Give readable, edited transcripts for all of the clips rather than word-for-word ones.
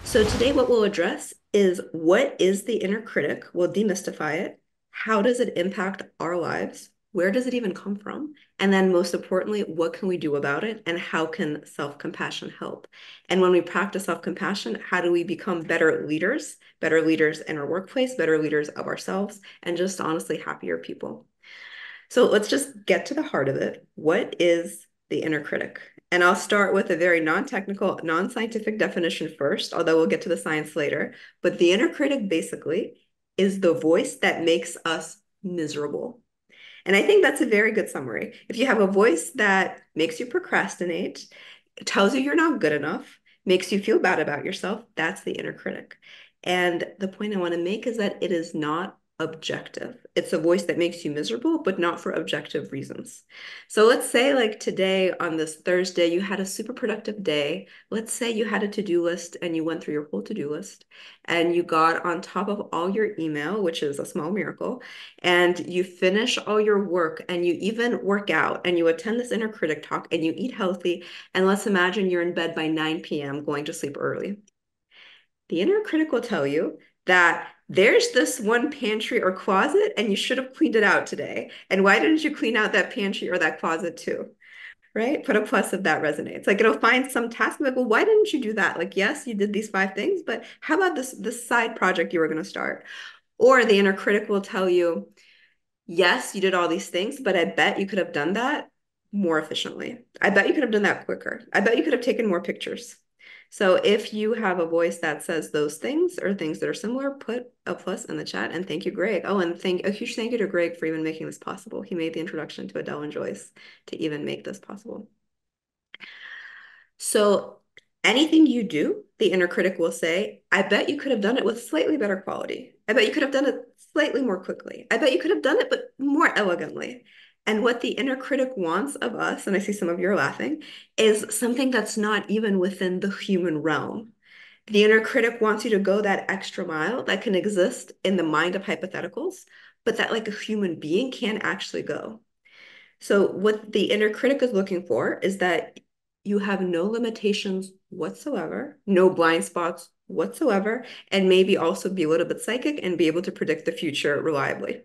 So today what we'll address is what is the inner critic? We'll demystify it. How does it impact our lives? Where does it even come from? And then most importantly, what can we do about it? And how can self-compassion help? And when we practice self-compassion, how do we become better leaders in our workplace, better leaders of ourselves, and just honestly happier people? So let's just get to the heart of it. What is the inner critic? And I'll start with a very non-technical, non-scientific definition first, although we'll get to the science later. But the inner critic basically is the voice that makes us miserable. And I think that's a very good summary. If you have a voice that makes you procrastinate, tells you you're not good enough, makes you feel bad about yourself, that's the inner critic. And the point I want to make is that it is not objective. It's a voice that makes you miserable, but not for objective reasons. So let's say, like today on this Thursday, you had a super productive day. Let's say you had a to-do list and you went through your whole to-do list and you got on top of all your email, which is a small miracle, and you finish all your work and you even work out and you attend this inner critic talk and you eat healthy. And let's imagine you're in bed by 9 p.m. going to sleep early. The inner critic will tell you that there's this one pantry or closet and you should have cleaned it out today. And why didn't you clean out that pantry or that closet too? Right? Put a plus if that resonates. Like it'll find some task like, well, why didn't you do that? Like, yes, you did these 5 things, but how about this side project you were going to start? Or the inner critic will tell you, yes, you did all these things, but I bet you could have done that more efficiently. I bet you could have done that quicker. I bet you could have taken more pictures. So if you have a voice that says those things or things that are similar, put a plus in the chat and thank you, Greg. Oh, and a huge thank you to Greg for even making this possible. He made the introduction to Adele and Joyce to even make this possible. So anything you do, the inner critic will say, I bet you could have done it with slightly better quality. I bet you could have done it slightly more quickly. I bet you could have done it, but more elegantly. And what the inner critic wants of us, and I see some of you are laughing, is something that's not even within the human realm. The inner critic wants you to go that extra mile that can exist in the mind of hypotheticals, but that like a human being can actually go. So what the inner critic is looking for is that you have no limitations whatsoever, no blind spots whatsoever, and maybe also be a little bit psychic and be able to predict the future reliably.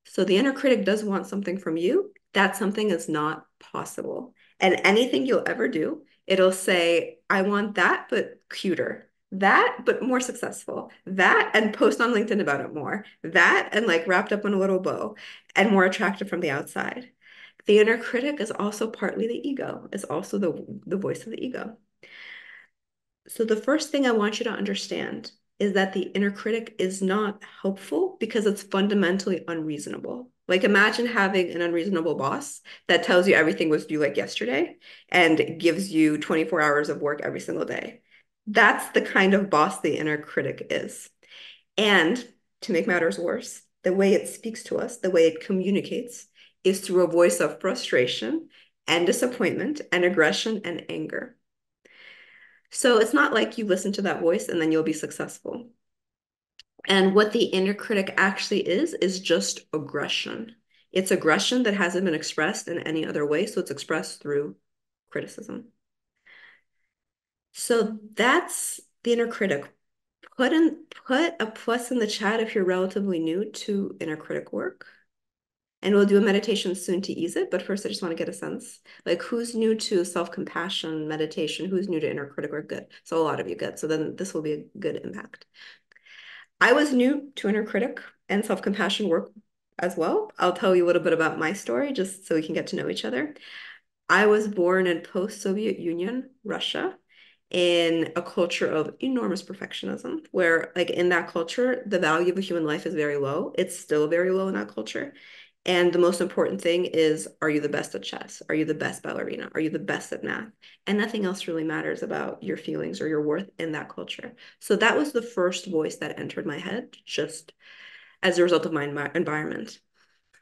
So the inner critic does want something from you. That something is not possible. And anything you'll ever do, it'll say, I want that, but cuter. That, but more successful. That, and post on LinkedIn about it more. That, and like wrapped up in a little bow and more attractive from the outside. The inner critic is also partly the ego, is also the voice of the ego. So the first thing I want you to understand is that the inner critic is not helpful because it's fundamentally unreasonable. Like imagine having an unreasonable boss that tells you everything was due like yesterday and gives you 24 hours of work every single day. That's the kind of boss the inner critic is. And to make matters worse, the way it speaks to us, the way it communicates, is through a voice of frustration and disappointment and aggression and anger. So it's not like you listen to that voice and then you'll be successful. And what the inner critic actually is just aggression. It's aggression that hasn't been expressed in any other way, so it's expressed through criticism. So that's the inner critic. Put a plus in the chat if you're relatively new to inner critic work. And we'll do a meditation soon to ease it. But first, I just want to get a sense, like who's new to self-compassion meditation? Who's new to inner critic work? Good. So a lot of you good. So then this will be a good impact. I was new to inner critic and self-compassion work as well. I'll tell you a little bit about my story just so we can get to know each other. I was born in post-Soviet Union, Russia, in a culture of enormous perfectionism, where like in that culture, the value of a human life is very low. It's still very low in that culture. And the most important thing is, are you the best at chess? Are you the best ballerina? Are you the best at math? And nothing else really matters about your feelings or your worth in that culture. So that was the first voice that entered my head just as a result of my environment.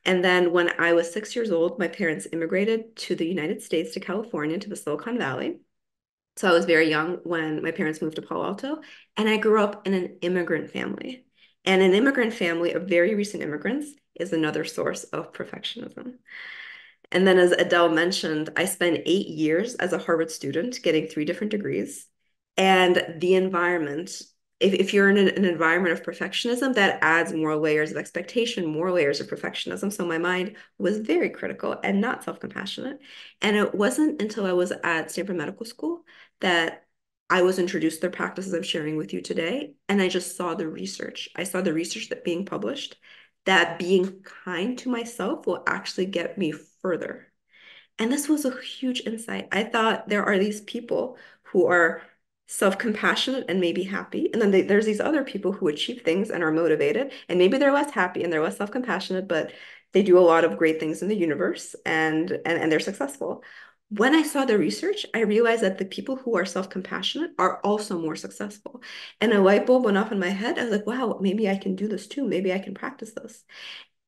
And then when I was 6 years old, my parents immigrated to the United States, to California, to the Silicon Valley. So I was very young when my parents moved to Palo Alto, and I grew up in an immigrant family. And an immigrant family of very recent immigrants is another source of perfectionism. And then, as Adele mentioned, I spent 8 years as a Harvard student getting 3 different degrees. And the environment, if you're in an environment of perfectionism, that adds more layers of expectation, more layers of perfectionism. So my mind was very critical and not self-compassionate. And it wasn't until I was at Stanford Medical School that I was introduced to the practices I'm sharing with you today. And I just saw the research. I saw the research that being published, that being kind to myself will actually get me further. And this was a huge insight. I thought there are these people who are self-compassionate and maybe happy. And then there's these other people who achieve things and are motivated. And maybe they're less happy and they're less self-compassionate, but they do a lot of great things in the universe and they're successful. When I saw the research, I realized that the people who are self-compassionate are also more successful. And a light bulb went off in my head. I was like, wow, maybe I can do this too. Maybe I can practice this.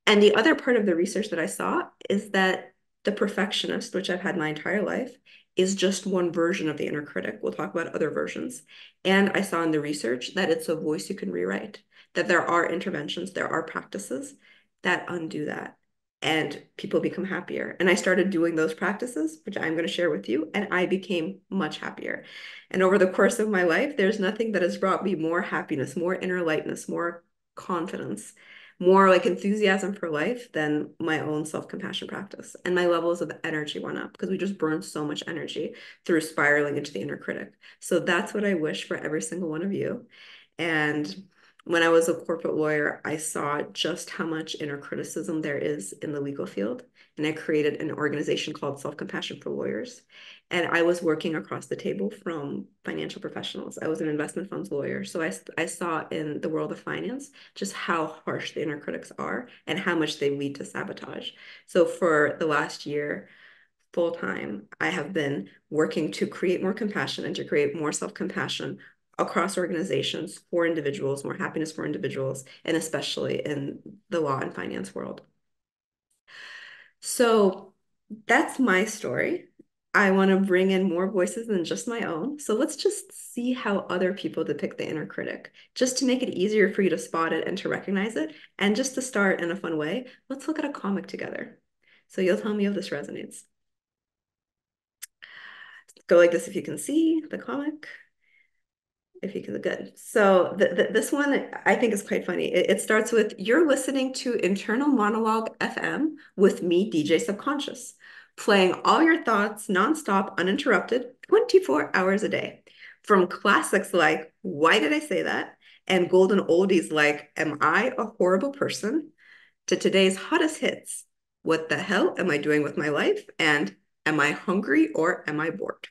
And the other part of the research that I saw is that the perfectionist, which I've had my entire life, is just one version of the inner critic. We'll talk about other versions. And I saw in the research that it's a voice you can rewrite, that there are interventions, there are practices that undo that. And people become happier. And I started doing those practices, which I'm going to share with you, and I became much happier. And over the course of my life, there's nothing that has brought me more happiness, more inner lightness, more confidence, more like enthusiasm for life than my own self-compassion practice. And my levels of energy went up because we just burned so much energy through spiraling into the inner critic. So that's what I wish for every single one of you. And when I was a corporate lawyer, I saw just how much inner criticism there is in the legal field. And I created an organization called Self-Compassion for Lawyers. And I was working across the table from financial professionals. I was an investment funds lawyer. So I saw in the world of finance just how harsh the inner critics are and how much they lead to sabotage. So for the last year, full time, I have been working to create more compassion and to create more self-compassion across organizations for individuals, more happiness for individuals, and especially in the law and finance world. So that's my story. I want to bring in more voices than just my own. So let's just see how other people depict the inner critic, just to make it easier for you to spot it and to recognize it. And just to start in a fun way, let's look at a comic together. So you'll tell me if this resonates. Go like this if you can see the comic. If you can, good. So this one I think is quite funny. It starts with, you're listening to Internal Monologue FM with me, DJ Subconscious, playing all your thoughts nonstop, uninterrupted, 24 hours a day. From classics like, why did I say that? And golden oldies like, am I a horrible person? To today's hottest hits, what the hell am I doing with my life? And am I hungry or am I bored?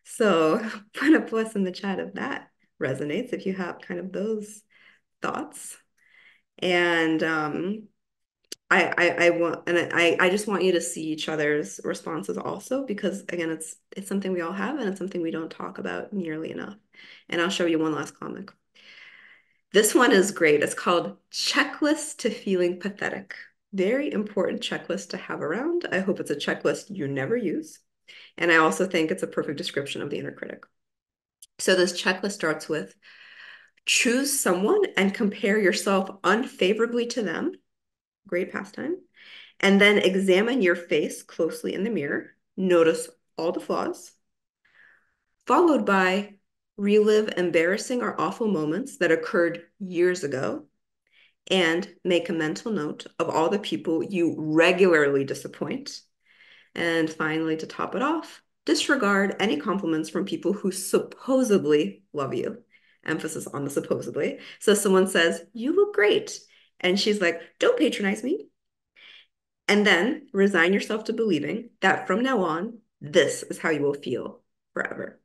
So put a plus in the chat if that resonates, if you have kind of those thoughts. And I want, and I just want you to see each other's responses also, because again, it's something we all have and it's something we don't talk about nearly enough. And I'll show you one last comic. This one is great. It's called Checklist to Feeling Pathetic. Very important checklist to have around. I hope it's a checklist you never use. And I also think it's a perfect description of the inner critic. So this checklist starts with, choose someone and compare yourself unfavorably to them. Great pastime. And then examine your face closely in the mirror. Notice all the flaws. Followed by relive embarrassing or awful moments that occurred years ago. And make a mental note of all the people you regularly disappoint. And finally, to top it off, disregard any compliments from people who supposedly love you. Emphasis on the supposedly. So someone says, you look great. And she's like, don't patronize me. And then resign yourself to believing that from now on, this is how you will feel forever.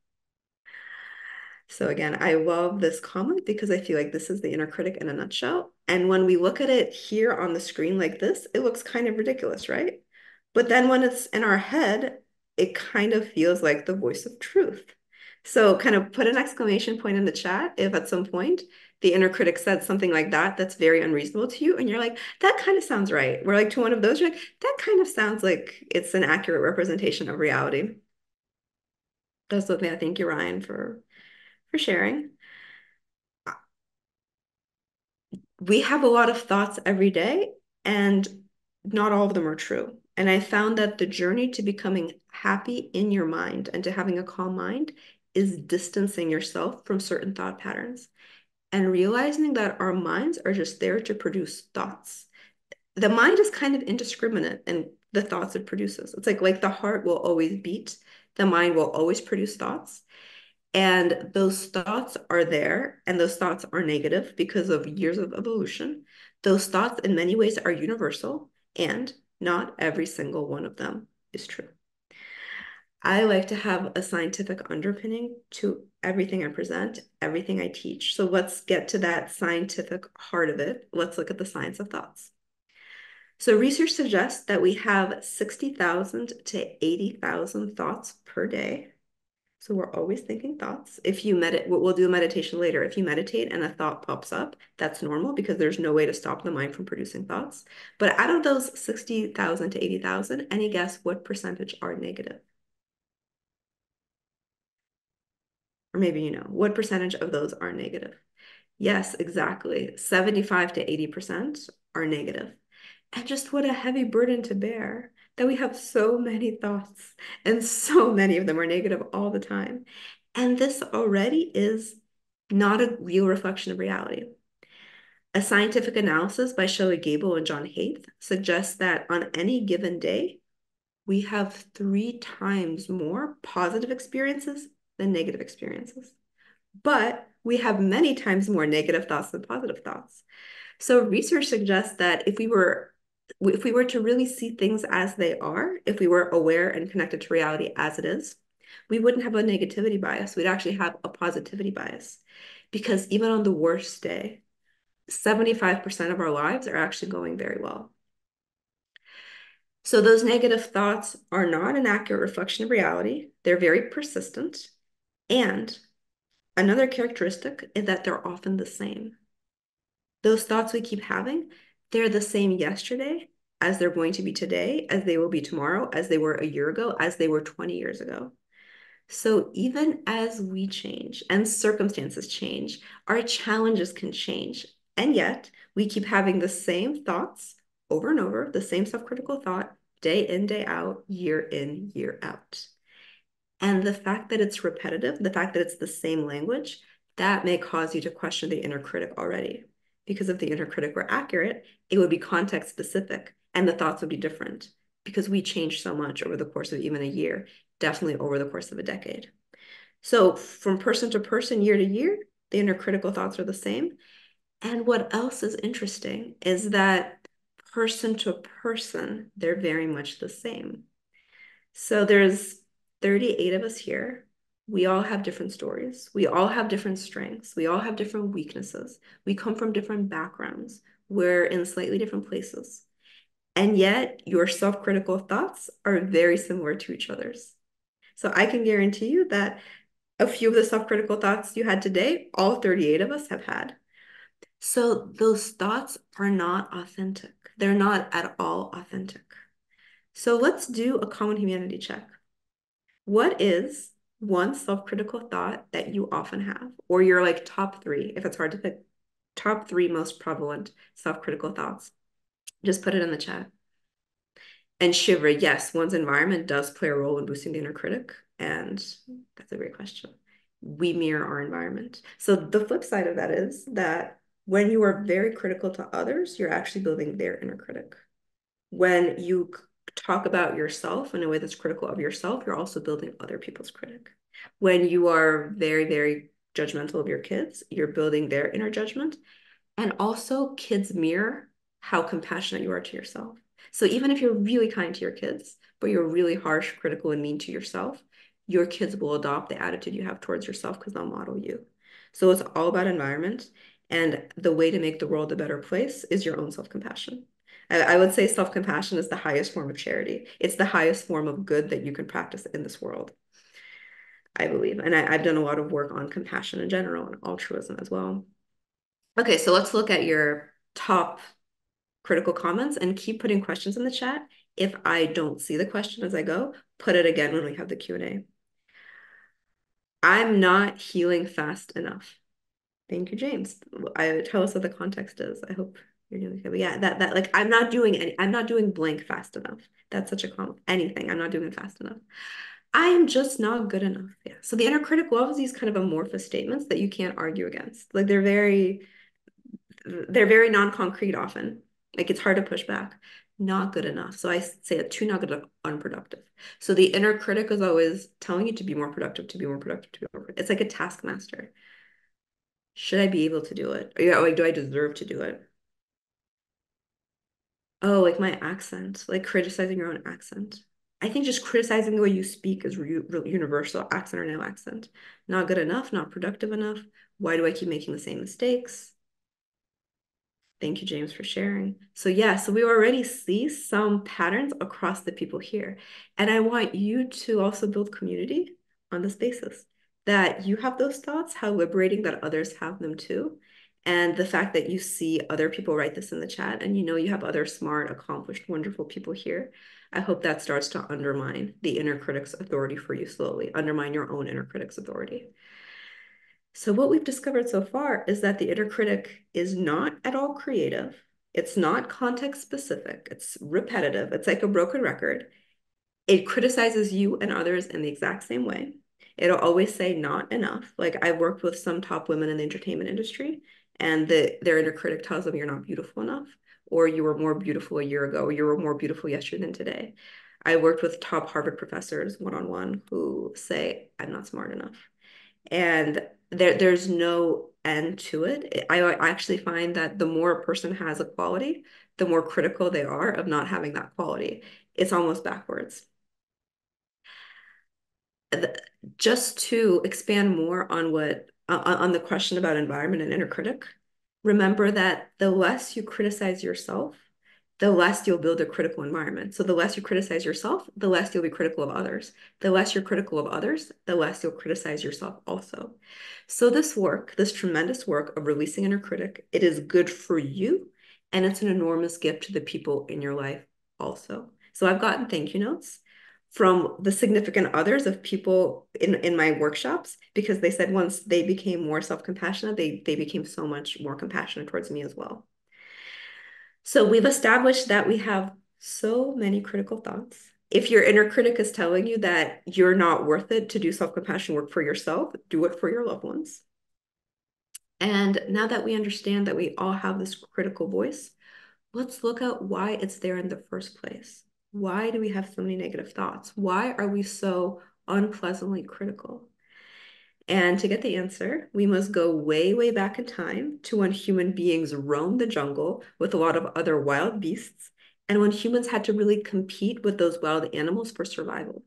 So again, I love this comment because I feel like this is the inner critic in a nutshell. And when we look at it here on the screen like this, it looks kind of ridiculous, right? But then when it's in our head, it kind of feels like the voice of truth. So kind of put an exclamation point in the chat if at some point the inner critic said something like that that's very unreasonable to you, and you're like, that kind of sounds right. We're like to one of those, you're like, that kind of sounds like it's an accurate representation of reality. That's something I thank you, Ryan, for sharing. We have a lot of thoughts every day, and not all of them are true. And I found that the journey to becoming happy in your mind and to having a calm mind is distancing yourself from certain thought patterns and realizing that our minds are just there to produce thoughts. The mind is kind of indiscriminate in the thoughts it produces. It's like the heart will always beat, the mind will always produce thoughts. And those thoughts are there, and those thoughts are negative because of years of evolution. Those thoughts, in many ways, are universal, and not every single one of them is true. I like to have a scientific underpinning to everything I present, everything I teach. So let's get to that scientific heart of it. Let's look at the science of thoughts. So research suggests that we have 60,000 to 80,000 thoughts per day. So we're always thinking thoughts. If you meditate, we'll do a meditation later. If you meditate and a thought pops up, that's normal because there's no way to stop the mind from producing thoughts. But out of those 60,000 to 80,000, any guess what percentage are negative? Or maybe you know, what percentage of those are negative? Yes, exactly. 75 to 80% are negative. And just what a heavy burden to bear that we have so many thoughts and so many of them are negative all the time. And this already is not a real reflection of reality. A scientific analysis by Shelley Gable and John Haidt suggests that on any given day, we have 3 times more positive experiences than negative experiences. But we have many times more negative thoughts than positive thoughts. So research suggests that if we were to really see things as they are, if we were aware and connected to reality as it is, we wouldn't have a negativity bias. We'd actually have a positivity bias. Because even on the worst day, 75% of our lives are actually going very well. So those negative thoughts are not an accurate reflection of reality. They're very persistent. And another characteristic is that they're often the same. Those thoughts we keep having, they're the same yesterday as they're going to be today, as they will be tomorrow, as they were a year ago, as they were 20 years ago. So even as we change and circumstances change, our challenges can change. And yet we keep having the same thoughts over and over, the same self-critical thought, day in, day out, year in, year out. And the fact that it's repetitive, the fact that it's the same language, that may cause you to question the inner critic already. Because if the inner critic were accurate, it would be context specific and the thoughts would be different because we change so much over the course of even a year, definitely over the course of a decade. So from person to person, year to year, the inner critical thoughts are the same. And what else is interesting is that person to person, they're very much the same. So there's 38 of us here. We all have different stories. We all have different strengths. We all have different weaknesses. We come from different backgrounds. We're in slightly different places. And yet your self-critical thoughts are very similar to each other's. So I can guarantee you that a few of the self-critical thoughts you had today, all 38 of us have had. So those thoughts are not authentic. They're not at all authentic. So let's do a common humanity check. What is one self-critical thought that you often have, or your like top 3, if it's hard to pick, top 3 most prevalent self-critical thoughts? Just put it in the chat. And shiver, yes, one's environment does play a role in boosting the inner critic, and that's a great question. We mirror our environment. So the flip side of that is that when you are very critical to others, you're actually building their inner critic. When you talk about yourself in a way that's critical of yourself, you're also building other people's critic. When you are very, very judgmental of your kids, you're building their inner judgment. And also, kids mirror how compassionate you are to yourself. So even if you're really kind to your kids, but you're really harsh, critical, and mean to yourself, your kids will adopt the attitude you have towards yourself because they'll model you. So it's all about environment. And the way to make the world a better place is your own self-compassion. I would say self-compassion is the highest form of charity. It's the highest form of good that you can practice in this world, I believe. And I've done a lot of work on compassion in general and altruism as well. Okay, so let's look at your top critical comments and keep putting questions in the chat. If I don't see the question as I go, put it again when we have the Q&A. I'm not healing fast enough. Thank you, James. Tell us what the context is. I hope you're doing okay. But yeah, that like I'm not doing blank fast enough. That's such a comment. Anything. I'm not doing it fast enough. I am just not good enough. Yeah. So the inner critic loves these kind of amorphous statements that you can't argue against. Like they're very non-concrete often. Like it's hard to push back. Not good enough. So I say it too not good enough, unproductive. So the inner critic is always telling you to be more productive, to be more productive, to be more productive. It's like a taskmaster. Should I be able to do it? Or, yeah, like, do I deserve to do it? Oh, like my accent, like criticizing your own accent. I think just criticizing the way you speak is universal, accent or no accent. Not good enough, not productive enough. Why do I keep making the same mistakes? Thank you, James, for sharing. So yeah, so we already see some patterns across the people here. And I want you to also build community on this basis that you have those thoughts, how liberating that others have them too. And the fact that you see other people write this in the chat and you know you have other smart, accomplished, wonderful people here. I hope that starts to undermine the inner critic's authority for you slowly, undermine your own inner critic's authority. So what we've discovered so far is that the inner critic is not at all creative. It's not context specific. It's repetitive. It's like a broken record. It criticizes you and others in the exact same way. It'll always say not enough. Like I've worked with some top women in the entertainment industry, and their inner critic tells them you're not beautiful enough, or you were more beautiful a year ago, or you were more beautiful yesterday than today. I worked with top Harvard professors one-on-one who say, I'm not smart enough and there's no end to it. I actually find that the more a person has a quality, the more critical they are of not having that quality. It's almost backwards. Just to expand more on what on the question about environment and inner critic, remember that the less you criticize yourself, the less you'll build a critical environment. So the less you criticize yourself, the less you'll be critical of others. The less you're critical of others, the less you'll criticize yourself also. So this work, this tremendous work of releasing inner critic, it is good for you, and it's an enormous gift to the people in your life also. So I've gotten thank you notes from the significant others of people in my workshops because they said once they became more self-compassionate, they became so much more compassionate towards me as well. So we've established that we have so many critical thoughts. If your inner critic is telling you that you're not worth it to do self-compassion work for yourself, do it for your loved ones. And now that we understand that we all have this critical voice, let's look at why it's there in the first place. Why do we have so many negative thoughts? Why are we so unpleasantly critical? And to get the answer, we must go way, way back in time to when human beings roamed the jungle with a lot of other wild beasts, and when humans had to really compete with those wild animals for survival.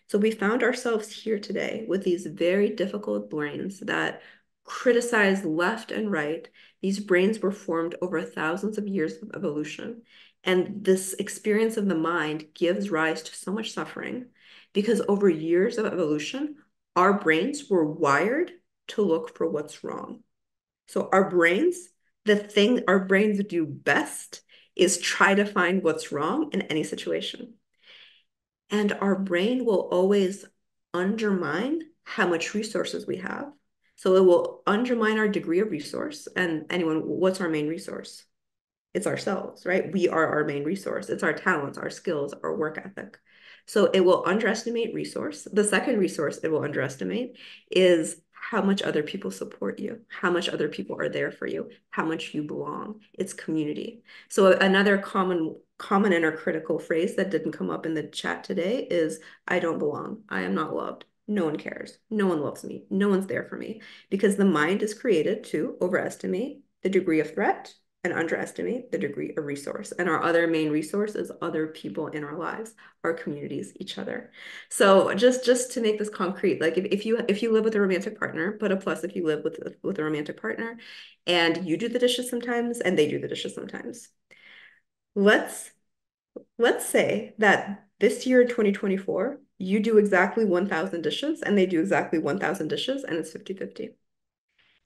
So we found ourselves here today with these very difficult brains that criticize left and right. These brains were formed over thousands of years of evolution. And this experience of the mind gives rise to so much suffering because over years of evolution, our brains were wired to look for what's wrong. So our brains, the thing our brains do best is try to find what's wrong in any situation. And our brain will always undermine how much resources we have. So it will undermine our degree of resource. And anyone, what's our main resource? It's ourselves, right? We are our main resource. It's our talents, our skills, our work ethic. So it will underestimate resource. The second resource it will underestimate is how much other people support you, how much other people are there for you, how much you belong. It's community. So another common inner critical phrase that didn't come up in the chat today is I don't belong. I am not loved. No one cares. No one loves me. No one's there for me because the mind is created to overestimate the degree of threat and underestimate the degree of resource. And our other main resource is other people in our lives, our communities, each other. So just to make this concrete, like if you live with a romantic partner, put a plus if you live with a romantic partner and you do the dishes sometimes and they do the dishes sometimes. Let's let's say that this year in 2024, you do exactly 1,000 dishes and they do exactly 1,000 dishes and it's 50-50.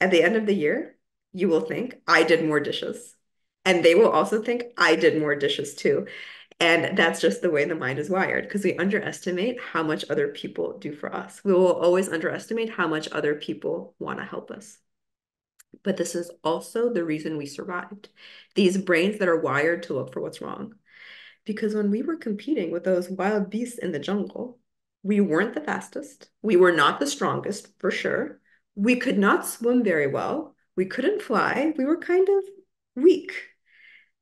At the end of the year, you will think, I did more dishes. And they will also think, I did more dishes too. And that's just the way the mind is wired because we underestimate how much other people do for us. We will always underestimate how much other people want to help us. But this is also the reason we survived. These brains that are wired to look for what's wrong. Because when we were competing with those wild beasts in the jungle, We weren't the fastest. We were not the strongest, for sure. We could not swim very well. We couldn't fly. We were kind of weak.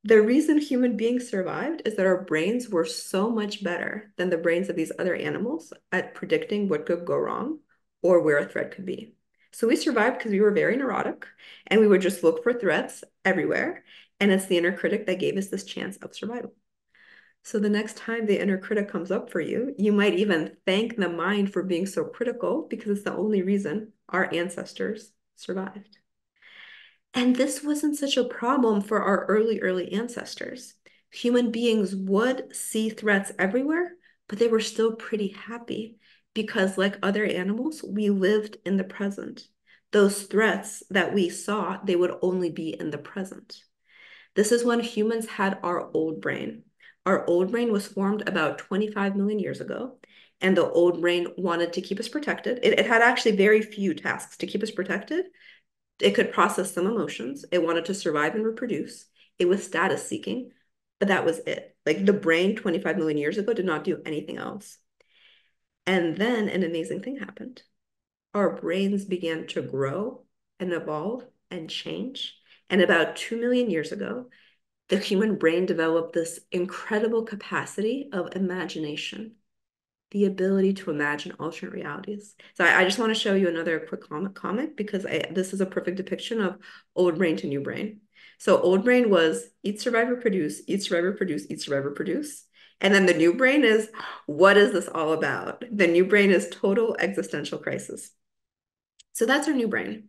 The reason human beings survived is that our brains were so much better than the brains of these other animals at predicting what could go wrong or where a threat could be. So we survived because we were very neurotic and we would just look for threats everywhere. And it's the inner critic that gave us this chance of survival. So the next time the inner critic comes up for you, you might even thank the mind for being so critical because it's the only reason our ancestors survived. And this wasn't such a problem for our early ancestors. Human beings would see threats everywhere, but they were still pretty happy because, like other animals, we lived in the present. Those threats that we saw, they would only be in the present. This is when humans had our old brain. Our old brain was formed about 25 million years ago, and the old brain wanted to keep us protected. It had actually very few tasks to keep us protected. It could process some emotions. It wanted to survive and reproduce. It was status seeking, but that was it. Like the brain 25 million years ago did not do anything else. And then an amazing thing happened. Our brains began to grow and evolve and change. And about 2 million years ago, the human brain developed this incredible capacity of imagination, the ability to imagine alternate realities. So I just want to show you another quick comic because this is a perfect depiction of old brain to new brain. So old brain was eat, survive, reproduce, eat, survive, reproduce, eat, survive, reproduce. And then the new brain is, what is this all about? The new brain is total existential crisis. So that's our new brain.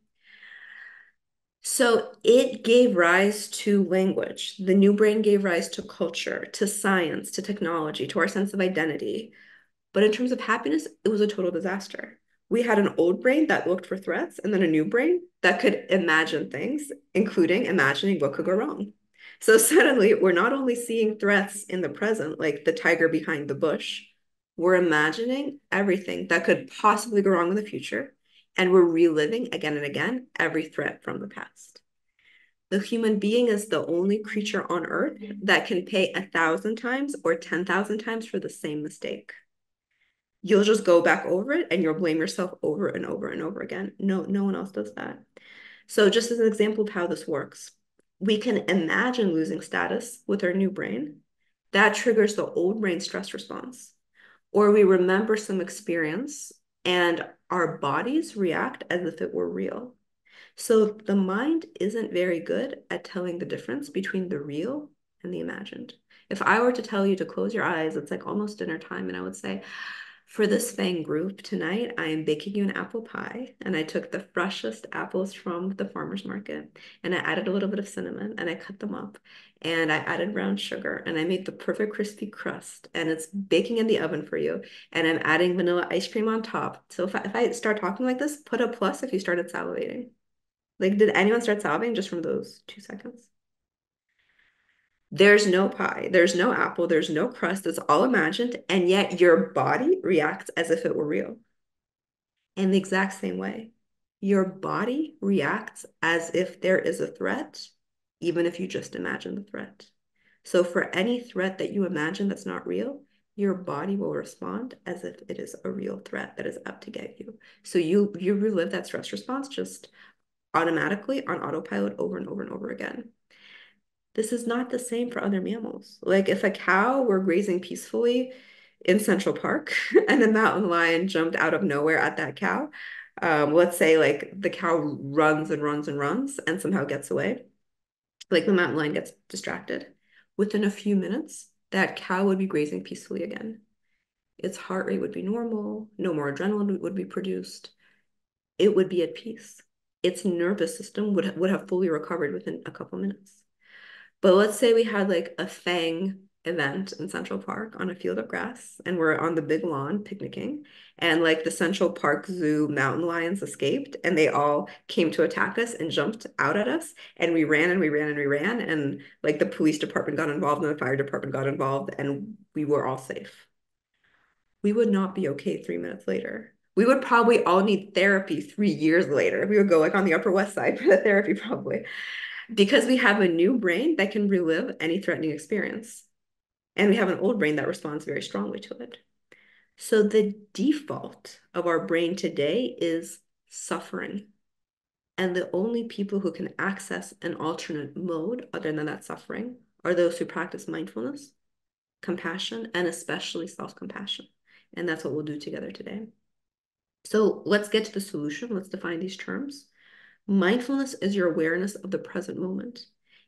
So it gave rise to language. The new brain gave rise to culture, to science, to technology, to our sense of identity. But in terms of happiness, it was a total disaster. We had an old brain that looked for threats and then a new brain that could imagine things, including imagining what could go wrong. So suddenly, we're not only seeing threats in the present, like the tiger behind the bush, we're imagining everything that could possibly go wrong in the future. And we're reliving again and again every threat from the past. The human being is the only creature on earth that can pay 1,000 times or 10,000 times for the same mistake. You'll just go back over it and you'll blame yourself over and over and over again. No one else does that. So just as an example of how this works, we can imagine losing status with our new brain. That triggers the old brain stress response. Or we remember some experience and our bodies react as if it were real. So the mind isn't very good at telling the difference between the real and the imagined. If I were to tell you to close your eyes, it's like almost dinner time, and I would say, for this FANG group tonight, I am baking you an apple pie, and I took the freshest apples from the farmer's market, and I added a little bit of cinnamon, and I cut them up, and I added brown sugar, and I made the perfect crispy crust, and it's baking in the oven for you, and I'm adding vanilla ice cream on top. So if I start talking like this, put a plus if you started salivating. Like, did anyone start salivating just from those 2 seconds? There's no pie, there's no apple, there's no crust, it's all imagined, and yet your body reacts as if it were real. In the exact same way, your body reacts as if there is a threat, even if you just imagine the threat. So for any threat that you imagine that's not real, your body will respond as if it is a real threat that is out to get you. So you relive that stress response just automatically on autopilot over and over and over again. This is not the same for other mammals. Like if a cow were grazing peacefully in Central Park and a mountain lion jumped out of nowhere at that cow, let's say like the cow runs and runs and runs and somehow gets away, like the mountain lion gets distracted. Within a few minutes, that cow would be grazing peacefully again. Its heart rate would be normal, no more adrenaline would be produced. It would be at peace. Its nervous system would have fully recovered within a couple minutes. But let's say we had like a FANG event in Central Park on a field of grass, and we're on the big lawn picnicking, and like the Central Park Zoo mountain lions escaped, and they all came to attack us and jumped out at us, and we ran and we ran and we ran, and like the police department got involved and the fire department got involved, and we were all safe. We would not be okay 3 minutes later. We would probably all need therapy 3 years later. We would go like on the Upper West Side for the therapy probably because we have a new brain that can relive any threatening experience. And we have an old brain that responds very strongly to it. So the default of our brain today is suffering. And the only people who can access an alternate mode other than that suffering are those who practice mindfulness, compassion, and especially self-compassion. And that's what we'll do together today. So let's get to the solution. Let's define these terms. Mindfulness is your awareness of the present moment.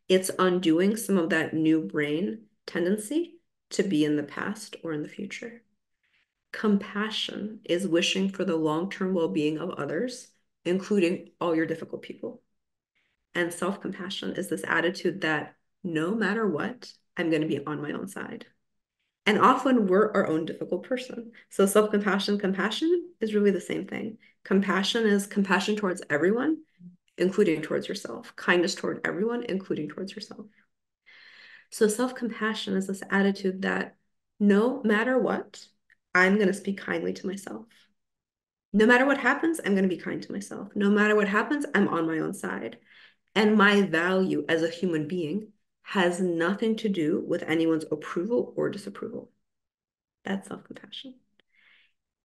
It's undoing some of that new brain tendency to be in the past or in the future. Compassion is wishing for the long-term well-being of others, including all your difficult people. And self-compassion is this attitude that no matter what, I'm going to be on my own side. And often we're our own difficult person. So self-compassion, compassion is really the same thing. Compassion is compassion towards everyone, including towards yourself. Kindness toward everyone, including towards yourself. So self-compassion is this attitude that no matter what, I'm going to speak kindly to myself. No matter what happens, I'm going to be kind to myself. No matter what happens, I'm on my own side. And my value as a human being has nothing to do with anyone's approval or disapproval. That's self-compassion.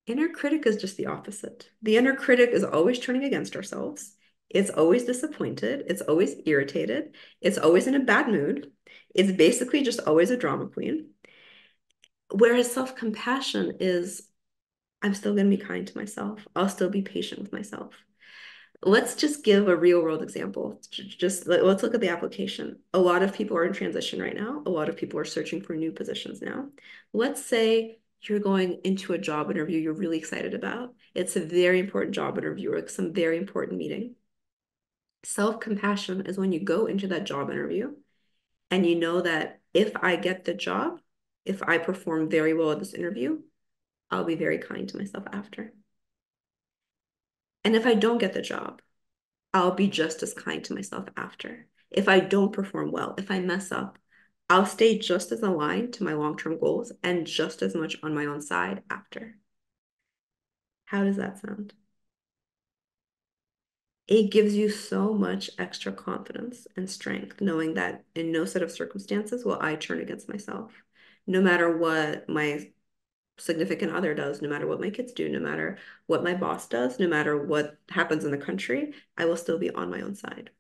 Inner critic is just the opposite. The inner critic is always turning against ourselves. It's always disappointed. It's always irritated. It's always in a bad mood. It's basically just always a drama queen. Whereas self-compassion is, I'm still going to be kind to myself. I'll still be patient with myself. Let's just give a real world example. Just let's look at the application. A lot of people are in transition right now. A lot of people are searching for new positions now. Let's say you're going into a job interview you're really excited about. It's a very important job interview or some very important meeting. Self-compassion is when you go into that job interview and you know that if I get the job, if I perform very well at this interview, I'll be very kind to myself after. And if I don't get the job, I'll be just as kind to myself after. If I don't perform well, if I mess up, I'll stay just as aligned to my long-term goals and just as much on my own side after. How does that sound? It gives you so much extra confidence and strength, knowing that in no set of circumstances will I turn against myself. No matter what my significant other does, no matter what my kids do, no matter what my boss does, no matter what happens in the country, I will still be on my own side.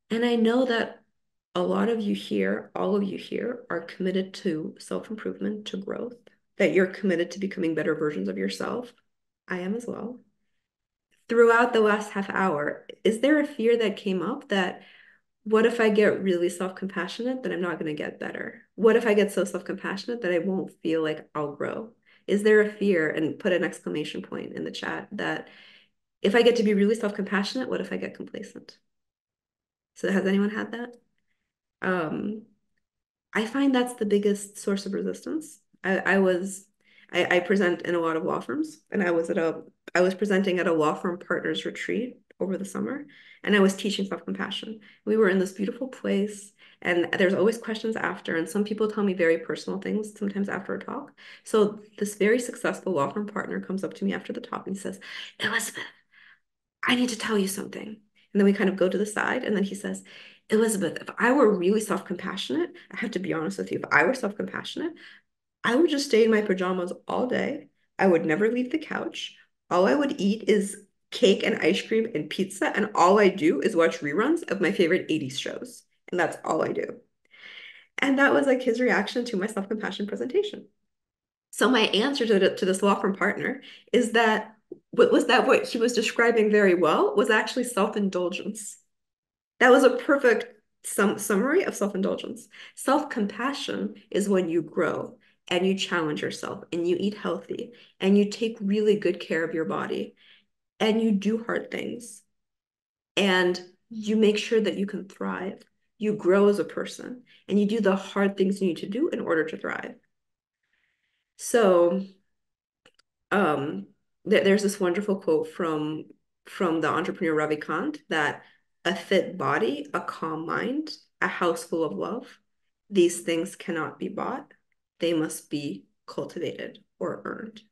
And I know that a lot of you here, all of you here, are committed to self-improvement, to growth, that you're committed to becoming better versions of yourself. I am as well. Throughout the last half hour, is there a fear that came up that what if I get really self-compassionate, that I'm not going to get better? What if I get so self-compassionate that I won't feel like I'll grow? Is there a fear, and put an exclamation point in the chat, that if I get to be really self-compassionate, what if I get complacent? So has anyone had that? Um, I find that's the biggest source of resistance. I present in a lot of law firms, and I was presenting at a law firm partners retreat over the summer, and I was teaching self-compassion. We were in this beautiful place, and there's always questions after, and some people tell me very personal things sometimes after a talk. So this very successful law firm partner comes up to me after the talk and he says, "Elizabeth, I need to tell you something." And then we kind of go to the side, and then he says, "Elizabeth, if I were really self-compassionate, I have to be honest with you, if I were self-compassionate, I would just stay in my pajamas all day. I would never leave the couch. All I would eat is cake and ice cream and pizza, and all I do is watch reruns of my favorite 80s shows. And that's all I do." And that was like his reaction to my self-compassion presentation. So my answer to this law firm partner is that what he was describing very well was actually self-indulgence. That was a perfect summary of self-indulgence. Self-compassion is when you grow and you challenge yourself and you eat healthy and you take really good care of your body and you do hard things and you make sure that you can thrive. You grow as a person and you do the hard things you need to do in order to thrive. So um, there's this wonderful quote from the entrepreneur Ravi Kant that a fit body, a calm mind, a house full of love, these things cannot be bought. They must be cultivated or earned.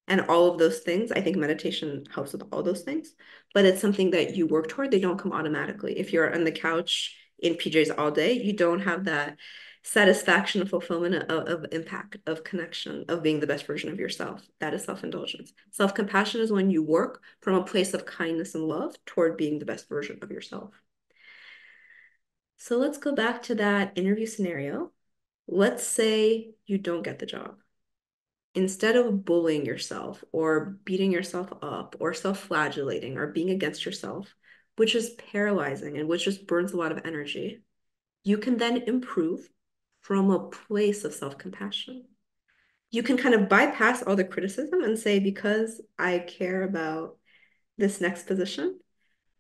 And all of those things, I think meditation helps with all those things, but it's something that you work toward. They don't come automatically. If you're on the couch in PJs all day, you don't have that Satisfaction, fulfillment of impact, of connection, of being the best version of yourself. That is self-indulgence. Self-compassion is when you work from a place of kindness and love toward being the best version of yourself. So let's go back to that interview scenario. Let's say you don't get the job. Instead of bullying yourself or beating yourself up or self-flagellating or being against yourself, which is paralyzing and which just burns a lot of energy, you can then improve from a place of self-compassion. You can kind of bypass all the criticism and say, because I care about this next position,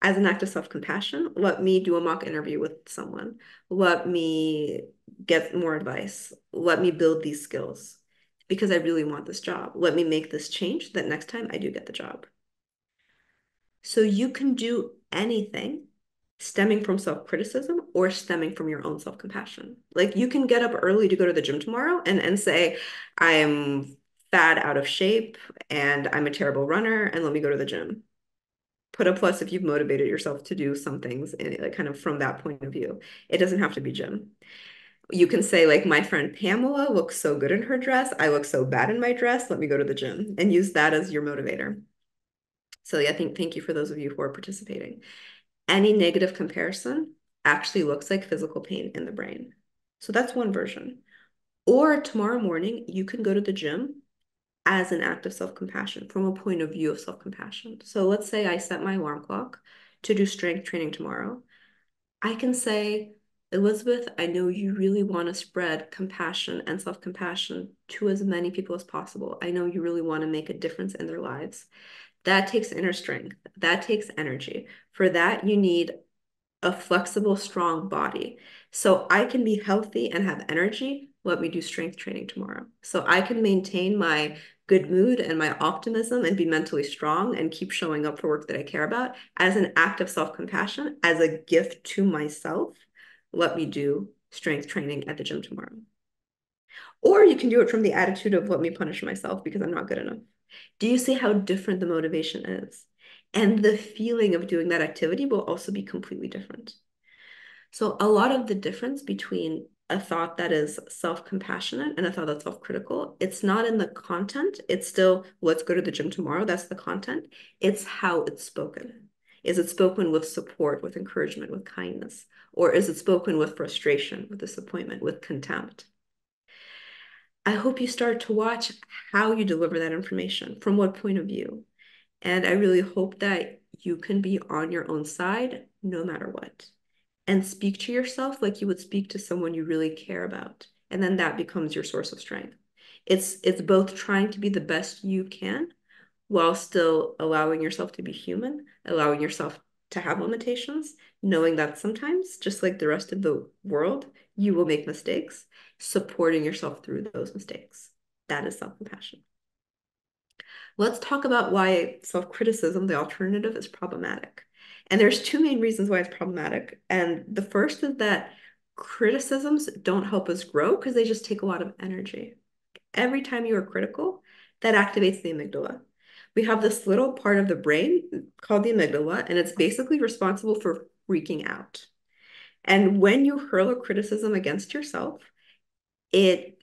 as an act of self-compassion, let me do a mock interview with someone. Let me get more advice. Let me build these skills because I really want this job. Let me make this change that next time I do get the job. So you can do anything stemming from self-criticism or stemming from your own self-compassion. Like you can get up early to go to the gym tomorrow and say, I'm fat, out of shape, and I'm a terrible runner, and let me go to the gym. Put a plus if you've motivated yourself to do some things in, like kind of from that point of view. It doesn't have to be gym. You can say like my friend Pamela looks so good in her dress. I look so bad in my dress. Let me go to the gym and use that as your motivator. So yeah, thank you for those of you who are participating. Any negative comparison actually looks like physical pain in the brain. So that's one version. Or tomorrow morning, you can go to the gym as an act of self-compassion from a point of view of self-compassion. So let's say I set my alarm clock to do strength training tomorrow. I can say, Elizabeth, I know you really want to spread compassion and self-compassion to as many people as possible. I know you really want to make a difference in their lives. That takes inner strength. That takes energy. For that, you need a flexible, strong body. So I can be healthy and have energy. Let me do strength training tomorrow. So I can maintain my good mood and my optimism and be mentally strong and keep showing up for work that I care about as an act of self-compassion, as a gift to myself. Let me do strength training at the gym tomorrow. Or you can do it from the attitude of let me punish myself because I'm not good enough. Do you see how different the motivation is? And the feeling of doing that activity will also be completely different. So a lot of the difference between a thought that is self-compassionate and a thought that's self-critical, it's not in the content. It's still, let's go to the gym tomorrow. That's the content. It's how it's spoken. Is it spoken with support, with encouragement, with kindness? Or is it spoken with frustration, with disappointment, with contempt? I hope you start to watch how you deliver that information, from what point of view. And I really hope that you can be on your own side no matter what and speak to yourself like you would speak to someone you really care about. And then that becomes your source of strength. It's both trying to be the best you can while still allowing yourself to be human, allowing yourself to have limitations, knowing that sometimes, just like the rest of the world, you will make mistakes, supporting yourself through those mistakes. That is self-compassion. Let's talk about why self-criticism, the alternative, is problematic. And there's two main reasons why it's problematic. And the first is that criticisms don't help us grow because they just take a lot of energy. Every time you are critical, that activates the amygdala. We have this little part of the brain called the amygdala, and it's basically responsible for freaking out. And when you hurl a criticism against yourself, it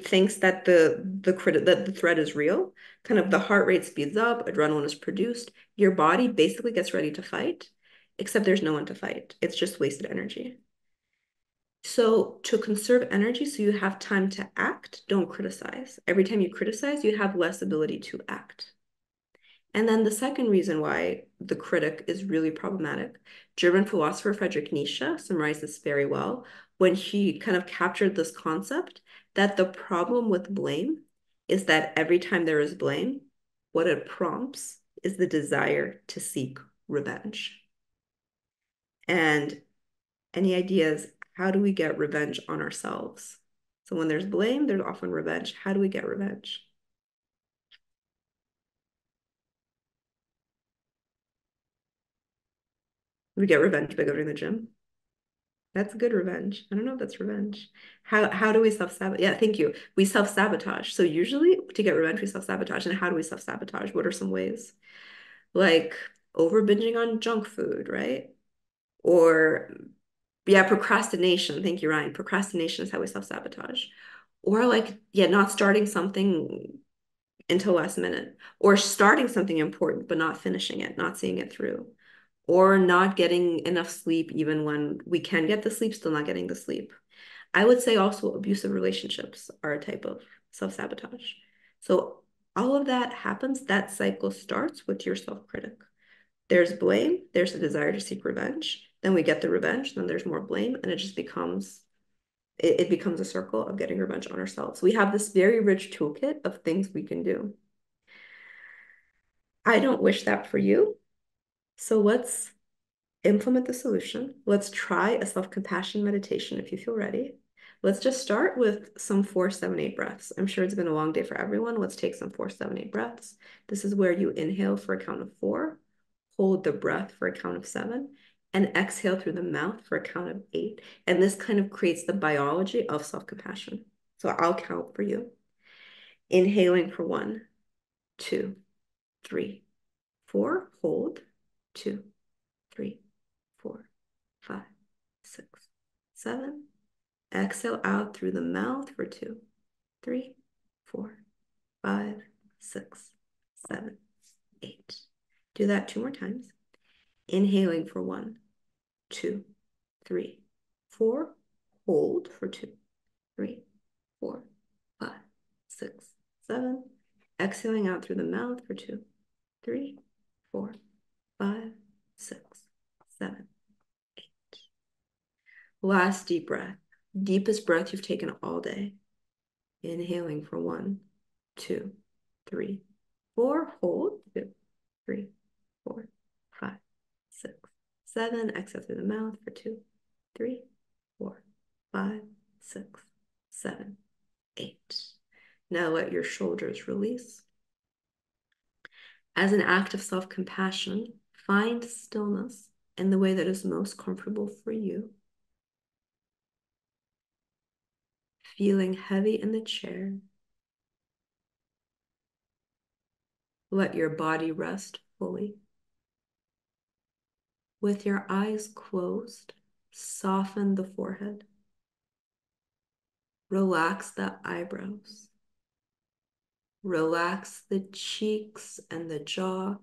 thinks that the threat is real. Kind of the heart rate speeds up, adrenaline is produced. Your body basically gets ready to fight, except there's no one to fight. It's just wasted energy. So to conserve energy, so you have time to act, don't criticize. Every time you criticize, you have less ability to act. And then the second reason why the critic is really problematic, German philosopher Friedrich Nietzsche summarized this very well when he kind of captured this concept that the problem with blame is that every time there is blame, what it prompts is the desire to seek revenge. And any ideas, how do we get revenge on ourselves? So when there's blame, there's often revenge. How do we get revenge? We get revenge by going to the gym. That's good revenge. I don't know if that's revenge. How do we self-sabotage? Yeah, thank you. We self-sabotage. So usually to get revenge, we self-sabotage. And how do we self-sabotage? What are some ways? Like over binging on junk food, right? Or Yeah, procrastination. Thank you, Ryan. Procrastination is how we self-sabotage. Or like, yeah, not starting something until last minute, or starting something important but not finishing it, not seeing it through, or not getting enough sleep even when we can get the sleep, still not getting the sleep. I would say also abusive relationships are a type of self-sabotage. So all of that happens, that cycle starts with your self-critic. There's blame, there's a desire to seek revenge, then we get the revenge, then there's more blame, and it just becomes it becomes a circle of getting revenge on ourselves. We have this very rich toolkit of things we can do. I don't wish that for you. So let's implement the solution. Let's try a self-compassion meditation if you feel ready. Let's just start with some 4-7-8 breaths. I'm sure it's been a long day for everyone. Let's take some 4-7-8 breaths. This is where you inhale for a count of 4, hold the breath for a count of 7, and exhale through the mouth for a count of 8. And this kind of creates the biology of self-compassion. So I'll count for you. Inhaling for 1, 2, 3, 4. Hold. 2, 3, 4, 5, 6, 7. Exhale out through the mouth for 2, 3, 4, 5, 6, 7, 8. Do that 2 more times. Inhaling for 1, 2, 3, 4. Hold for 2, 3, 4, 5, 6, 7. Exhaling out through the mouth for 2, 3, 4, 5, 6, 7, 8. Last deep breath. Deepest breath you've taken all day. Inhaling for 1, 2, 3, 4. Hold. 2, 3, 4, 5, 6, 7. Exhale through the mouth for 2, 3, 4, 5, 6, 7, 8. Now let your shoulders release. As an act of self-compassion, find stillness in the way that is most comfortable for you. Feeling heavy in the chair. Let your body rest fully. With your eyes closed, soften the forehead. Relax the eyebrows. Relax the cheeks and the jaw.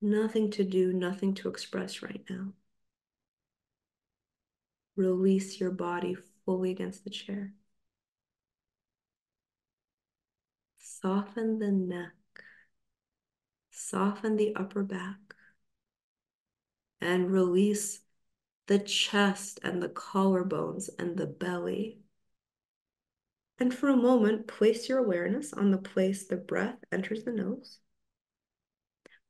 Nothing to do, nothing to express right now. Release your body fully against the chair. Soften the neck. Soften the upper back. And release the chest and the collarbones and the belly. And for a moment, place your awareness on the place the breath enters the nose.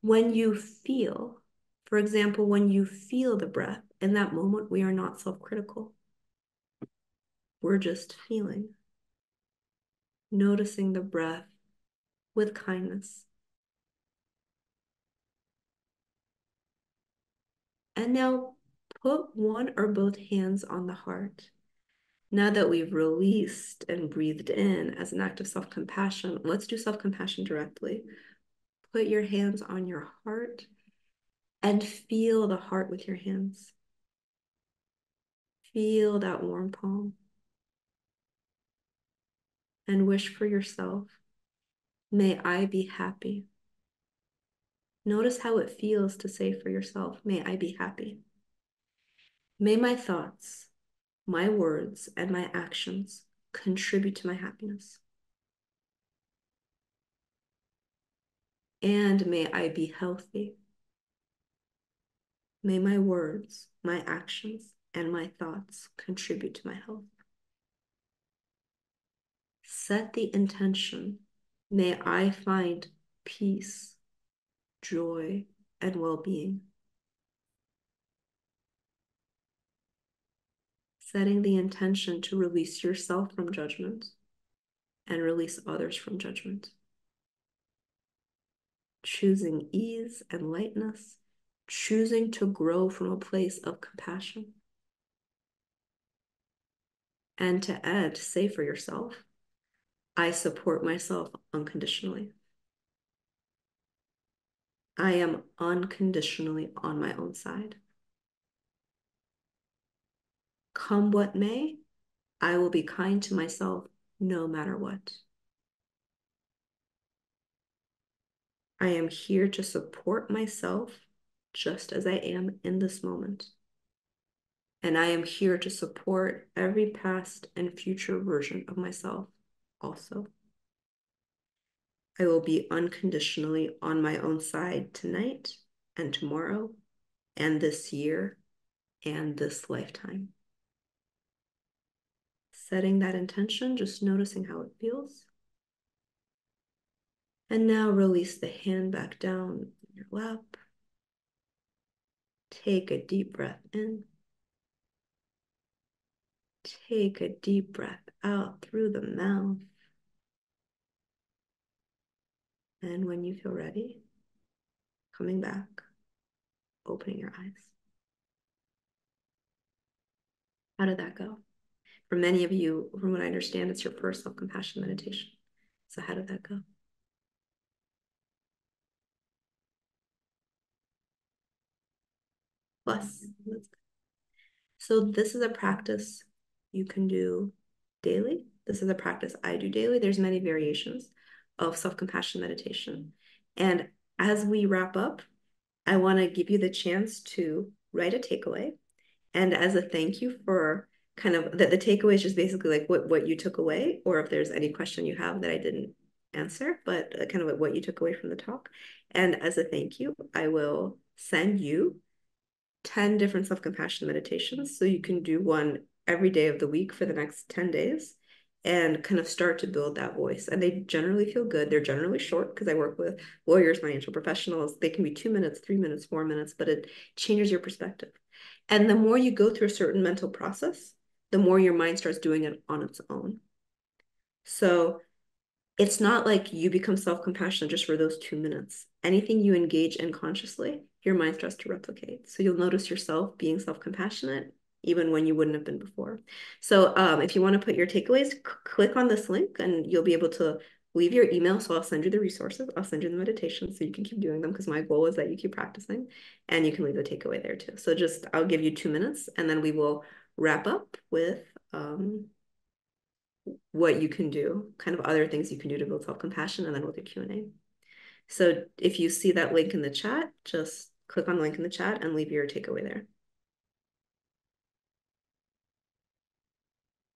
When you feel, for example, when you feel the breath, in that moment, we are not self-critical. We're just feeling, noticing the breath with kindness. And now put one or both hands on the heart. Now that we've released and breathed in as an act of self-compassion, let's do self-compassion directly. Put your hands on your heart and feel the heart with your hands. Feel that warm palm. And wish for yourself, may I be happy. Notice how it feels to say for yourself, may I be happy. May my thoughts, my words, and my actions contribute to my happiness. And may I be healthy. May my words, my actions, and my thoughts contribute to my health. Set the intention, may I find peace, joy, and well-being. Setting the intention to release yourself from judgment and release others from judgment. Choosing ease and lightness, choosing to grow from a place of compassion. And to add, say for yourself, I support myself unconditionally. I am unconditionally on my own side. Come what may, I will be kind to myself no matter what. I am here to support myself just as I am in this moment. And I am here to support every past and future version of myself also. I will be unconditionally on my own side tonight and tomorrow and this year and this lifetime. Setting that intention, just noticing how it feels. And now release the hand back down in your lap. Take a deep breath in. Take a deep breath out through the mouth. And when you feel ready, coming back, opening your eyes. How did that go? For many of you, from what I understand, it's your first self-compassion meditation. So how did that go? Plus, so this is a practice you can do daily. This is a practice I do daily. There's many variations of self-compassion meditation. And as we wrap up, I want to give you the chance to write a takeaway. And as a thank you for kind of the takeaway is just basically like what you took away, or if there's any question you have that I didn't answer, but kind of what you took away from the talk. And as a thank you, I will send you 10 different self-compassion meditations. So you can do one every day of the week for the next 10 days and kind of start to build that voice. And they generally feel good. They're generally short because I work with lawyers, financial professionals. They can be 2 minutes, 3 minutes, 4 minutes, but it changes your perspective. And the more you go through a certain mental process, the more your mind starts doing it on its own. So it's not like you become self-compassionate just for those 2 minutes. Anything you engage in consciously, your mind starts to replicate. So you'll notice yourself being self-compassionate even when you wouldn't have been before. So if you want to put your takeaways, click on this link and you'll be able to leave your email. So I'll send you the resources. I'll send you the meditation so you can keep doing them because my goal is that you keep practicing and you can leave the takeaway there too. So just, I'll give you 2 minutes and then we will wrap up with what you can do, kind of other things you can do to build self-compassion, and then we'll do Q&A. So if you see that link in the chat, just click on the link in the chat and leave your takeaway there.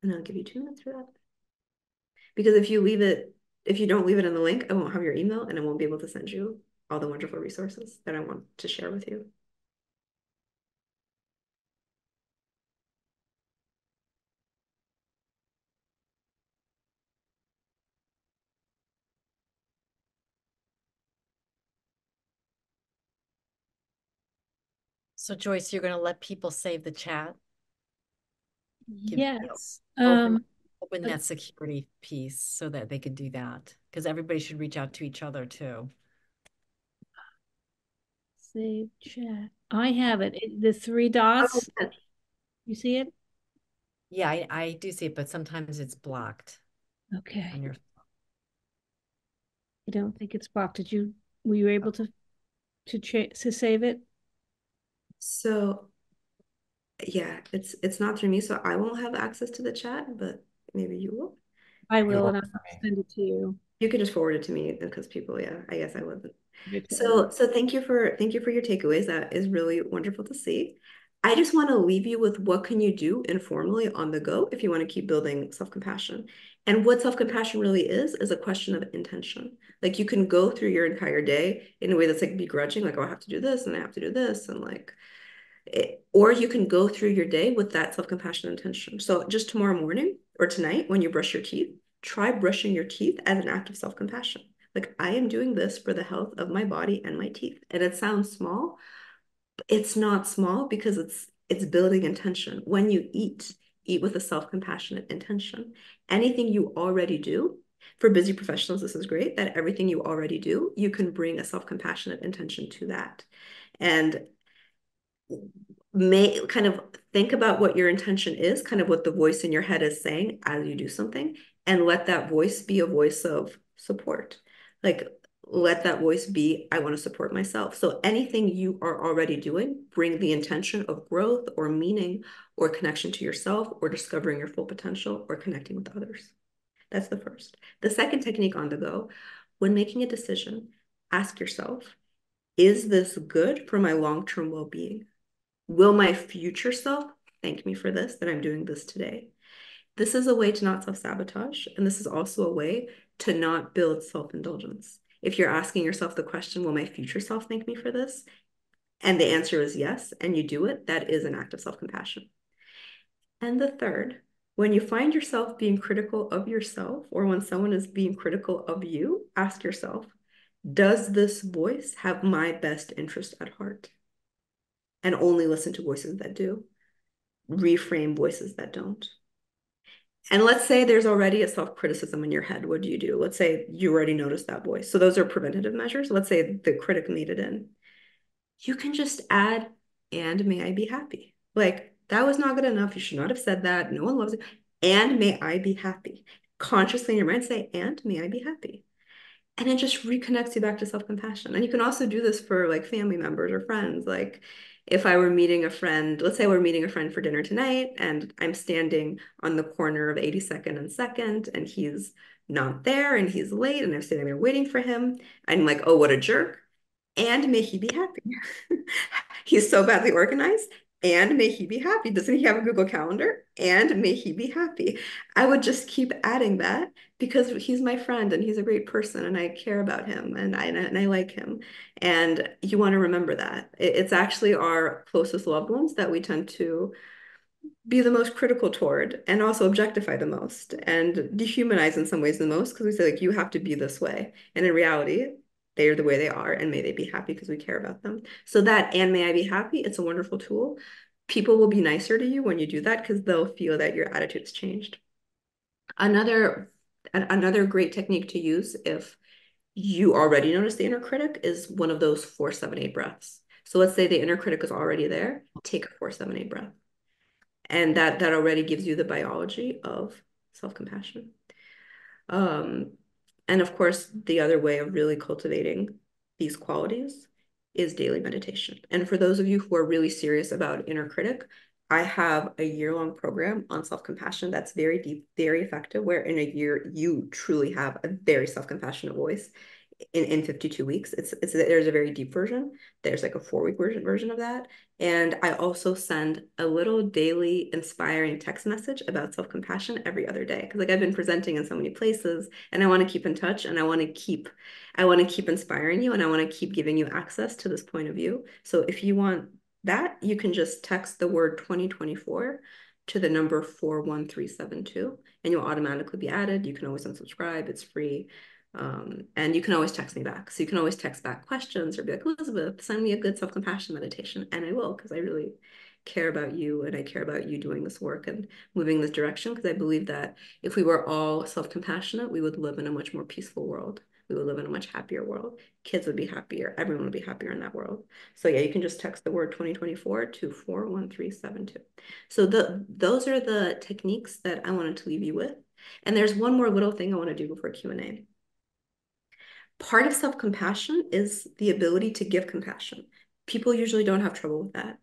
And I'll give you 2 minutes for that. Because if you don't leave it in the link, I won't have your email and I won't be able to send you all the wonderful resources that I want to share with you. So Joyce, you're going to let people save the chat? Yes. Open that security piece so that they could do that, because everybody should reach out to each other too. Save chat. I have it. The three dots. Oh, you see it? Yeah, I do see it, but sometimes it's blocked. Okay. On your... I don't think it's blocked. Were you able to save it? So yeah, it's not through me, so I won't have access to the chat, but maybe you will. I will, and I'll send it to you. You could just forward it to me because people, yeah, I guess I wasn't. So Thank you for your takeaways. That is really wonderful to see. I just want to leave you with what can you do informally on the go if you want to keep building self-compassion. And what self-compassion really is a question of intention. Like you can go through your entire day in a way that's like begrudging, like, oh, I have to do this and I have to do this, and like or you can go through your day with that self-compassion intention. So just tomorrow morning or tonight when you brush your teeth, try brushing your teeth as an act of self-compassion. Like I am doing this for the health of my body and my teeth. And it sounds small, but it's not small because it's building intention. When you eat with a self-compassionate intention. Anything you already do, for busy professionals, this is great, that everything you already do, you can bring a self-compassionate intention to that. And may kind of think about what your intention is, kind of what the voice in your head is saying as you do something, and let that voice be a voice of support. Like let that voice be, I want to support myself. So anything you are already doing, bring the intention of growth or meaning or connection to yourself or discovering your full potential or connecting with others. That's the first. The second technique on the go, when making a decision, ask yourself, is this good for my long-term well-being? Will my future self thank me for this, that I'm doing this today? This is a way to not self-sabotage, and this is also a way to not build self-indulgence. If you're asking yourself the question, will my future self thank me for this? And the answer is yes, and you do it, that is an act of self-compassion. And the third, when you find yourself being critical of yourself, or when someone is being critical of you, ask yourself, does this voice have my best interest at heart? And only listen to voices that do. Reframe voices that don't. And let's say there's already a self-criticism in your head. What do? Let's say you already noticed that voice. So those are preventative measures. Let's say the critic made it in. You can just add, and may I be happy. Like, that was not good enough. You should not have said that. No one loves it. And may I be happy. Consciously in your mind say, and may I be happy. And it just reconnects you back to self-compassion. And you can also do this for like family members or friends. Like if I were meeting a friend, let's say we're meeting a friend for dinner tonight, and I'm standing on the corner of 82nd and 2nd, and he's not there and he's late, and I'm standing there waiting for him. I'm like, oh, what a jerk. And may he be happy. He's so badly organized. And may he be happy. Doesn't he have a Google Calendar? And may he be happy. I would just keep adding that because he's my friend and he's a great person and I care about him and I like him. And you want to remember that. It's actually our closest loved ones that we tend to be the most critical toward and also objectify the most and dehumanize in some ways the most because we say like you have to be this way. And in reality, they are the way they are and may they be happy because we care about them. So that and may I be happy, it's a wonderful tool. People will be nicer to you when you do that because they'll feel that your attitude's changed. Another great technique to use if you already notice the inner critic is one of those 4-7-8 breaths. So let's say the inner critic is already there, take a 4-7-8 breath. And that already gives you the biology of self-compassion. Um, and of course, the other way of really cultivating these qualities is daily meditation. And for those of you who are really serious about inner critic, I have a year-long program on self-compassion that's very deep, very effective, where in a year you truly have a very self-compassionate voice in 52 weeks. There's a very deep version. There's like a 4-week version of that. And I also send a little daily inspiring text message about self-compassion every other day. Because like I've been presenting in so many places and I want to keep in touch and I want to keep inspiring you and I want to keep giving you access to this point of view. So if you want that, you can just text the word 2024 to the number 41372 and you'll automatically be added. You can always unsubscribe, it's free. And you can always text me back. So you can always text back questions or be like, Elizabeth, send me a good self-compassion meditation. And I will, because I really care about you and I care about you doing this work and moving in this direction. Because I believe that if we were all self-compassionate, we would live in a much more peaceful world. We would live in a much happier world. Kids would be happier. Everyone would be happier in that world. So yeah, you can just text the word 2024 to 41372. So those are the techniques that I wanted to leave you with. And there's one more little thing I want to do before Q&A. Part of self-compassion is the ability to give compassion. People usually don't have trouble with that.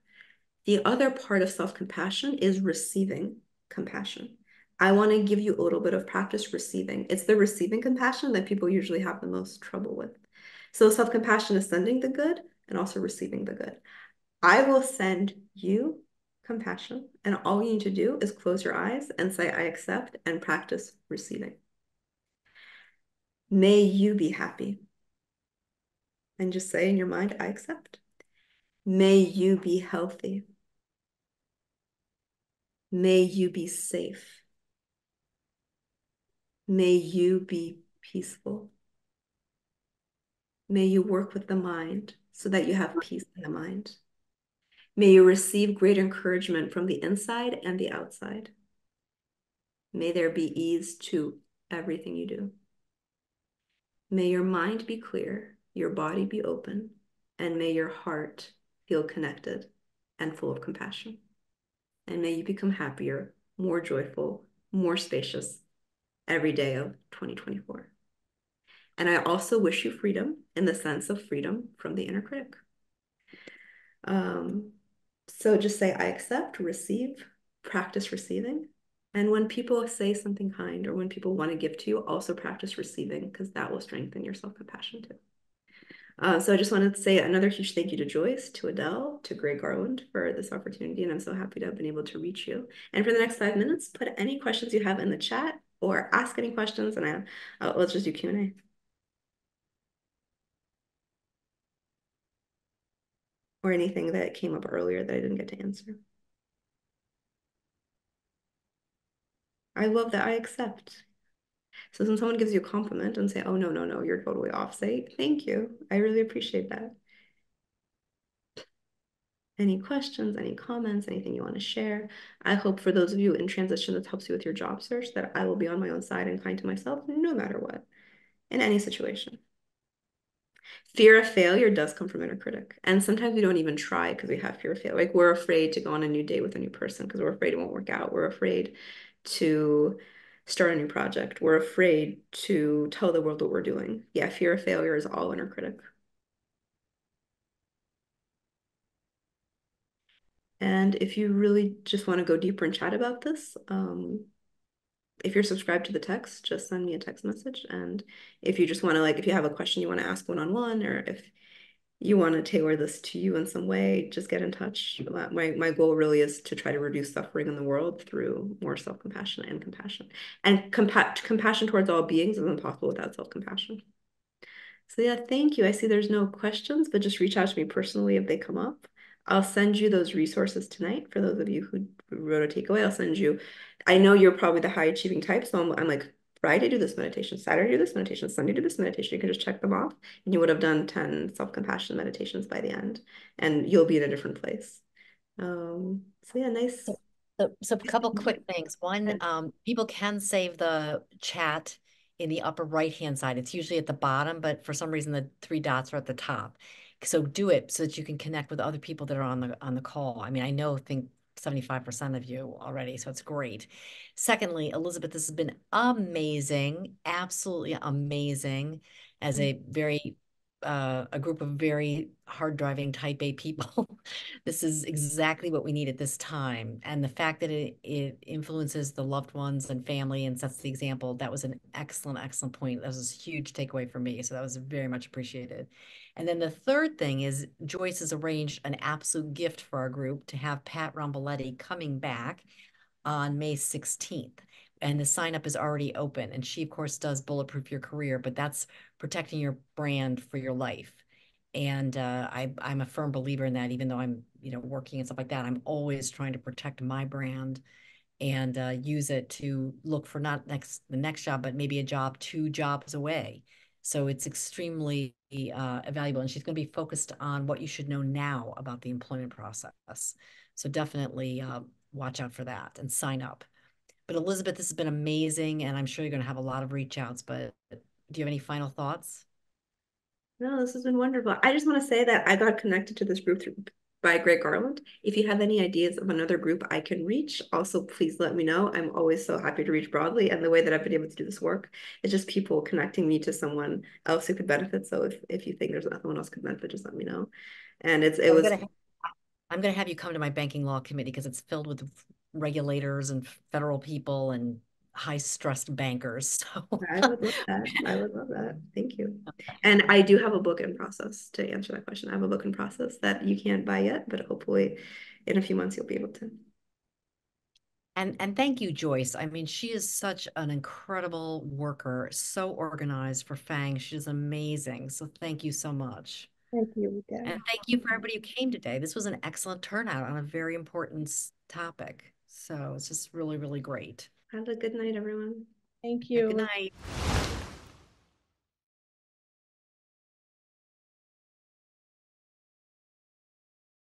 The other part of self-compassion is receiving compassion. I want to give you a little bit of practice receiving. It's the receiving compassion that people usually have the most trouble with. So self-compassion is sending the good and also receiving the good. I will send you compassion, and all you need to do is close your eyes and say, I accept, and practice receiving. May you be happy. And just say in your mind, I accept. May you be healthy. May you be safe. May you be peaceful. May you work with the mind so that you have peace in the mind. May you receive great encouragement from the inside and the outside. May there be ease to everything you do. May your mind be clear, your body be open, and may your heart feel connected and full of compassion. And may you become happier, more joyful, more spacious every day of 2024. And I also wish you freedom in the sense of freedom from the inner critic. Um, so just say, I accept, receive, practice receiving. And when people say something kind or when people want to give to you, also practice receiving because that will strengthen your self-compassion too. So I just wanted to say another huge thank you to Joyce, to Adele, to Greg Garland for this opportunity. And I'm so happy to have been able to reach you. And for the next 5 minutes, put any questions you have in the chat or ask any questions and let's just do Q&A. Or anything that came up earlier that I didn't get to answer. I love that I accept. So when someone gives you a compliment and say, oh, no, no, no, you're totally off, say, thank you. I really appreciate that. Any questions, any comments, anything you want to share? I hope for those of you in transition that helps you with your job search that I will be on my own side and kind to myself no matter what, in any situation. Fear of failure does come from inner critic. And sometimes we don't even try because we have fear of failure. Like we're afraid to go on a new date with a new person because we're afraid it won't work out. We're afraid to start a new project. We're afraid to tell the world what we're doing. Yeah, fear of failure is all inner critic. And if you really just want to go deeper and chat about this, if you're subscribed to the text, just send me a text message. And if you just want to like, if you have a question you want to ask one-on-one, or if you want to tailor this to you in some way, just get in touch. My goal really is to try to reduce suffering in the world through more self-compassion and compassion. And compassion towards all beings is impossible without self-compassion. So yeah, thank you. I see there's no questions, but just reach out to me personally if they come up. I'll send you those resources tonight for those of you who wrote a takeaway. I'll send you, I know you're probably the high achieving type, so I'm like, Friday do this meditation, Saturday do this meditation, Sunday do this meditation. You can just check them off and you would have done 10 self-compassion meditations by the end and you'll be in a different place. So yeah, nice. So a couple quick things. One, And people can save the chat in the upper right-hand side. It's usually at the bottom, but for some reason the three dots are at the top. So do it so that you can connect with other people that are on the call. I mean, think 75% of you already, so it's great. Secondly, Elizabeth, this has been amazing, absolutely amazing as a group of very hard driving type A people. This is exactly what we need at this time. And the fact that it influences the loved ones and family and sets the example, that was an excellent, excellent point. That was a huge takeaway for me. So that was very much appreciated. And then the third thing is Joyce has arranged an absolute gift for our group to have Pat Romboletti coming back on May 16th. And the sign up is already open. And she, of course, does Bulletproof Your Career, but that's protecting your brand for your life. And I'm a firm believer in that, even though I'm, working and stuff like that. I'm always trying to protect my brand and use it to look for not the next job, but maybe a job 2 jobs away. So it's extremely valuable. And she's going to be focused on what you should know now about the employment process. So definitely watch out for that and sign up. But Elizabeth, this has been amazing, and I'm sure you're going to have a lot of reach outs. But do you have any final thoughts? no, this has been wonderful. I just want to say that I got connected to this group by Greg Garland. If you have any ideas of another group I can reach, also please let me know. I'm always so happy to reach broadly. And the way that I've been able to do this work is just people connecting me to someone else who could benefit. So if you think there's someone else could benefit, just let me know. And it I'm was gonna I'm gonna have you come to my banking law committee because it's filled with regulators and federal people and high stressed bankers. So I would love that. I would love that. Thank you. And I do have a book in process to answer that question. I have a book in process that you can't buy yet, but hopefully in a few months you'll be able to. and thank you, Joyce. I mean, she is such an incredible worker, so organized for FANG. She's amazing. So thank you so much. Thank you And again. thank you for everybody who came today. This was an excellent turnout on a very important topic. So it's just really, really great. Have a good night, everyone. Thank Good you. night.